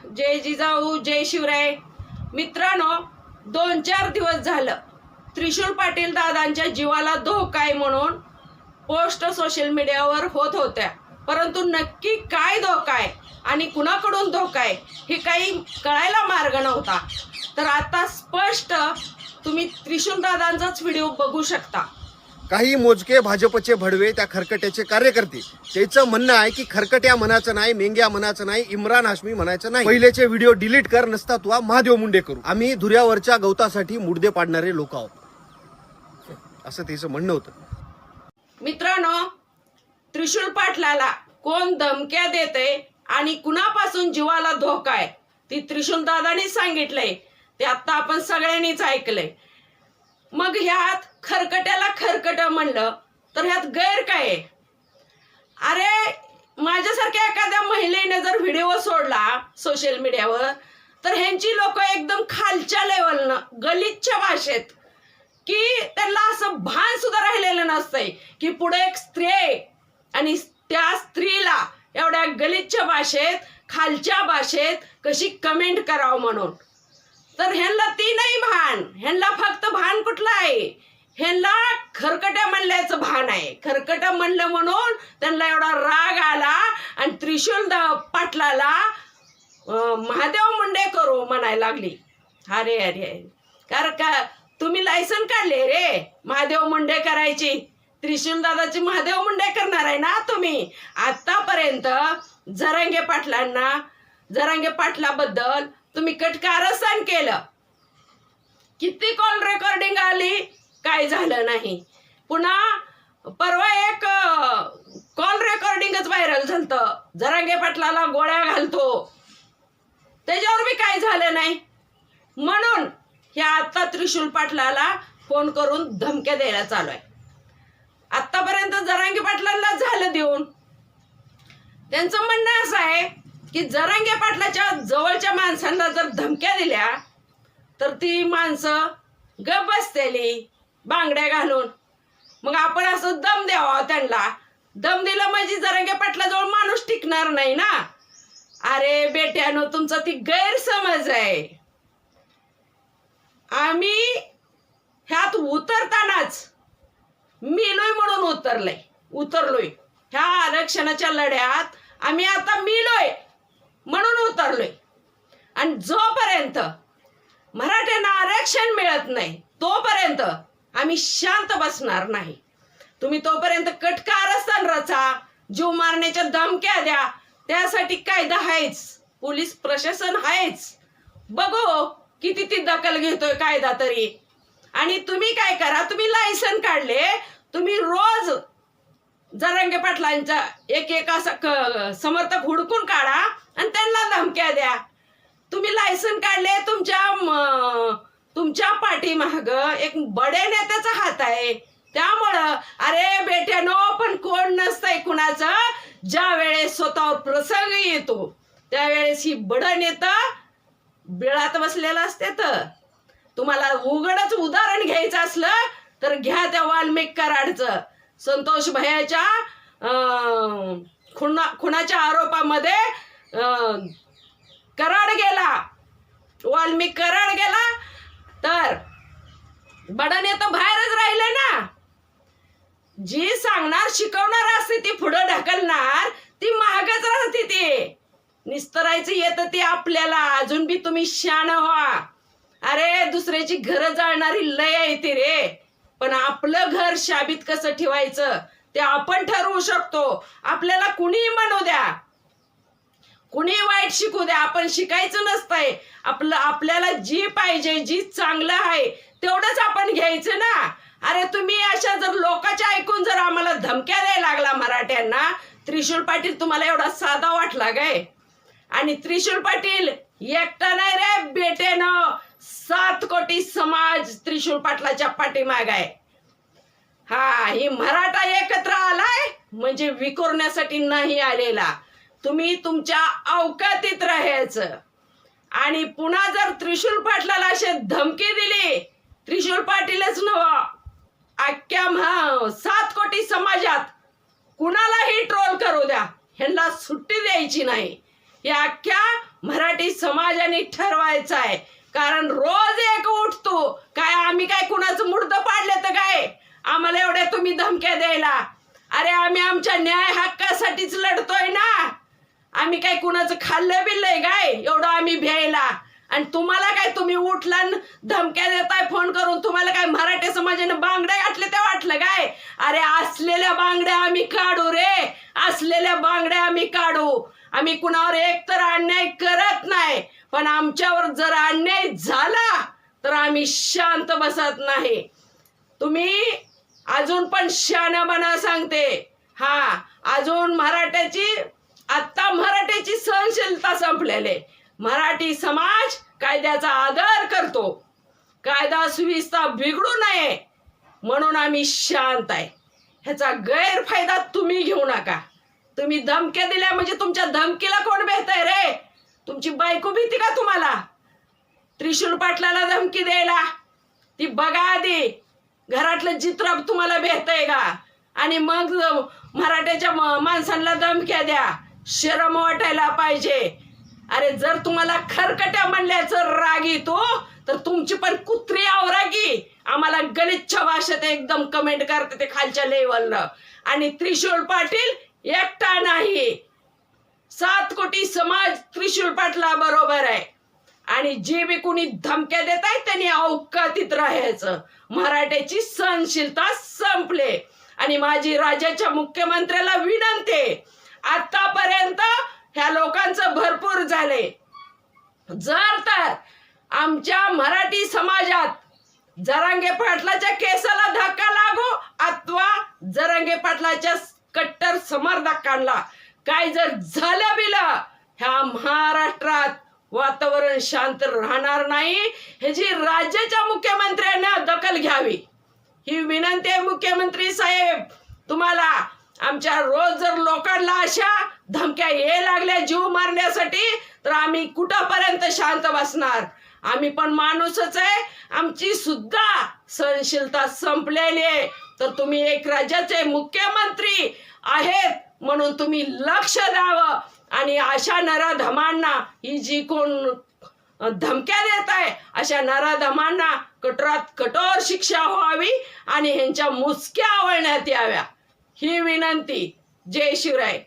जय जिजाऊ जय शिवराय. मित्रांनो, 2-4 दिवस झालं त्रिशूल पाटील दादांच्या जीवाला धोका आहे म्हणून पोस्ट सोशल मीडियावर होत होत्या, परंतु नक्की काय धोका आहे आणि कुणाकडून धोका आहे हे काही कळायला मार्ग नव्हता. तर आता स्पष्ट तुम्ही त्रिशूल दादांचाच व्हिडिओ बघू शकता. काही मोजके भाजपचे भडवे त्या खरकट्याचे कार्यकर्ते त्याचं म्हणणं आहे की खरकट्या म्हणायचं नाही, मेंग्या म्हणायचं नाही, इम्रान हाशमी म्हणायचं नाही, पहिलेचे व्हिडिओ डिलीट कर, नसता तुला महादेव मुंडे करू, आम्ही धुऱ्यावरच्या गवतासाठी मुडदे पाडणारे लोक आहोत, असं त्याचं म्हणणं होतं. मित्रांनो, त्रिशूल पाटलाला कोण धमक्या देते आणि कुणापासून जीवाला धोका आहे ती त्रिशूल दादांनी सांगितलंय. ते आता आपण सगळ्यांनीच ऐकलंय. मग ह्यात खरकट्याला खरकट म्हणलं तर ह्यात गैर काय आहे? अरे, माझ्यासारख्या एखाद्या महिलेने जर व्हिडिओ सोडला सोशल मीडियावर तर ह्यांची लोक एकदम खालच्या लेवलनं गलिच्छ भाषेत, की त्यांना असं भान सुद्धा राहिलेलं नसतंय की पुढे एक स्त्री आहे आणि त्या स्त्रीला एवढ्या गलिच्छ भाषेत, खालच्या भाषेत कशी कमेंट करावं म्हणून. तर ह्यांना ती नाही भान. ह्यांना फक्त भान कुठलं आहे? ह्यांना खरकट्या म्हणल्याचं भान आहे. खरकट म्हणलं म्हणून त्यांना एवढा राग आला आणि त्रिशूल पाटलाला महादेव मुंडे करू म्हणायला लागली. अरे अरे, कारण का तुम्ही लायसन काढले रे महादेव मुंडे करायची? त्रिशूल दादाची महादेव मुंडे करणार आहे ना तुम्ही? आतापर्यंत जरांगे पाटलाबद्दल तुम्ही कटकारस्थान केलं. किती कॉल रेकॉर्डिंग आली, काय झालं नाही. पुन्हा परवा एक कॉल रेकॉर्डिंगच व्हायरल झालं, जरांगे पाटलाला गोळ्या घालतो, त्याच्यावर बी काय झालं नाही. म्हणून ह्या आता त्रिशूल पाटलाला फोन करून धमक्या द्यायला चालू आहे. आतापर्यंत जरांगे पाटलांना झालं देऊन. त्यांचं म्हणणं असं आहे की जरांगे पाटलाच्या जवळच्या माणसांना जर धमक्या दिल्या तर ती माणसं गप बसतेली बांगड्या घालून. मग आपण असं दम द्यावा त्यांना. दम दिलं म्हणजे जरांगे पाटलाजवळ माणूस टिकणार नाही ना. अरे बेट्यानो, तुमचा ती गैरसमज आहे. आम्ही ह्यात उतरतानाच मिलोय म्हणून उतरलोय. ह्या आरक्षणाच्या लढ्यात आम्ही आता मिलोय म्हणून उतरलोय. आणि जोपर्यंत मराठ्यांना आरक्षण मिळत नाही तोपर्यंत आम्ही शांत बसणार नाही. तुम्ही तोपर्यंत कटकारस्थान रचा, जीव मारण्याच्या धमक्या द्या, त्यासाठी कायदा आहेच, पोलीस प्रशासन आहेच. बघू किती ती दखल घेतोय कायदा तरी. आणि तुम्ही काय करा, तुम्ही लायसन काढले, तुम्ही रोज जरांगे पाटलांचा एक असा समर्थक हुडकून काढा आणि त्यांना धमक्या द्या. तुम्ही लायसन काढले, तुमच्या पाठीमाग एक बडे नेत्याचा हात आहे. त्यामुळं अरे बेट्यानो, पण कोण नसतंय कुणाचं. ज्या वेळेस स्वतःवर प्रसंग येतो त्यावेळेस ही बड नेता बिळात बसलेला असते. तर तुम्हाला उघडच उदाहरण घ्यायचं असलं तर घ्या त्या वाल्मिक कराडचं. संतोष भैयाच्या खुनाच्या आरोपामध्ये वाल्मिक कराड गेला तर बडने तर बाहेरच राहिले ना. जी सांगणार शिकवणार असते ती पुढं ढकलणार, ती मागच राहते. ते निस्तरायचं येतं ते आपल्याला. अजून बी तुम्ही शान व्हा. अरे, दुसऱ्याची घरं जाळणारी लय येते रे, पण आपलं घर शाबीत कसं ठेवायचं ते आपण ठरवू शकतो. आपल्याला कुणीही म्हणू द्या, कुणी वाईट शिकू द्या, आपण शिकायचं नसतंय. आपल्याला जी पाहिजे, जी चांगलं आहे तेवढंच आपण घ्यायचं ना. अरे, तुम्ही अशा जर लोकांच्या ऐकून जर आम्हाला धमक्या द्यायला लागला मराठ्यांना, त्रिशूल पाटील तुम्हाला एवढा साधा वाटला काय? आणि त्रिशूल पाटील एकटा नाही रे बेटेनं, 7 कोटी समाज त्रिशूल पाटलाच्या पाठीमाग आहे. हा, ही मराठा एकत्र आलाय म्हणजे विखुरण्यासाठी नाही आलेला. तुम्ही तुमच्या अवकातीत राहायचं. आणि पुन्हा जर त्रिशूल पाटलाला अशी धमकी दिली, त्रिशूल पाटीलच नव्ह, अख्ख्या 7 कोटी समाजात कुणालाही ट्रोल करू द्या, ह्यांना सुट्टी द्यायची नाही. या अख्ख्या मराठी समाजाने ठरवायचं आहे. कारण रोज एक उठतो काय आम्ही काय कुणाचं मुर्द पाडले तर काय आम्हाला एवढ्या तुम्ही धमक्या द्यायला. अरे आम्ही आमच्या न्याय हक्कासाठीच लढतोय ना. आम्ही काय कुणाचं खाल्लं बिल्लंय काय एवढं आम्ही भ्यायला. आणि तुम्हाला काय तुम्ही उठला धमक्या देताय फोन करून. तुम्हाला काय मराठी समाजाने बांगड्या घातल्या ते वाटलं काय. अरे असलेल्या बांगड्या आम्ही काढू रे. असलेल्या बांगड्या आम्ही काढू. आम्ही कुणावर एक तर अन्याय करत नाही पण आमच्यावर जर अन्याय झाला तर आम्ही शांत बसत नाही. तुम्ही अजून पण शहाणा बना सांगते. हा अजून आता मराठ्याची सहनशीलता संपलेले. मराठी समाज कायद्याचा आदर करतो. कायदा सुव्यवस्था बिघडू नये म्हणून आम्ही शांत आहे. ह्याचा गैरफायदा तुम्ही घेऊ नका. तुम्ही धमक्या दिल्या म्हणजे तुमच्या धमकीला कोण भेटतंय रे. तुमची बायको भीती का तुम्हाला त्रिशूल पाटलाला धमकी द्यायला. ती बघा आधी घरातलं चित्र तुम्हाला भेटतंय का. आणि मग मराठ्याच्या माणसांना धमक्या द्या. शरम वाटायला पाहिजे. अरे जर तुम्हाला खरकट्या म्हणल्याचं राग येतो तर तुमची पण कुत्री आवरा की. आम्हाला गलिच्छ भाषेत एकदम कमेंट करते ते खालच्या लेवलनं. आणि त्रिशूल पाटील एकटा नाही 7 कोटी समाज त्रिशूल पाटला बरोबर आहे. आणि जे बी कोणी धमक्या देत आहेत त्यांनी अवकातीत राहायचं. मराठ्याची सहनशीलता संपले. आणि माझी राज्याच्या मुख्यमंत्र्याला विनंती आतापर्यंत ह्या लोकांचं भरपूर झाले. जर तर आमच्या मराठी समाजात जरांगे पाटलाच्या केसाला धक्का लागो अथवा जरांगे पाटलाच्या कट्टर समर्थकांना काय जर झालं बिलं ह्या महाराष्ट्रात वातावरण शांत राहणार नाही. ह्याची राज्याच्या मुख्यमंत्र्यांना दखल घ्यावी ही विनंती आहे. मुख्यमंत्री साहेब तुम्हाला आमच्या रोज जर लोकांना अशा धमक्या यायला लागल्या जीव मारण्यासाठी तर आम्ही कुठपर्यंत शांत बसणार. आम्ही पण माणूसच आहे. आमची सुद्धा सहनशीलता संपलेली आहे. तर तुम्ही एक राज्याचे मुख्यमंत्री आहेत म्हणून तुम्ही लक्ष द्यावं. आणि अशा नराधमांना ही जी कोण धमक्या देत आहे अशा नराधमांना कठोरात कठोर शिक्षा व्हावी आणि ह्यांच्या मुसक्या आवळण्यात याव्या ही विनंती. जय शिवराय.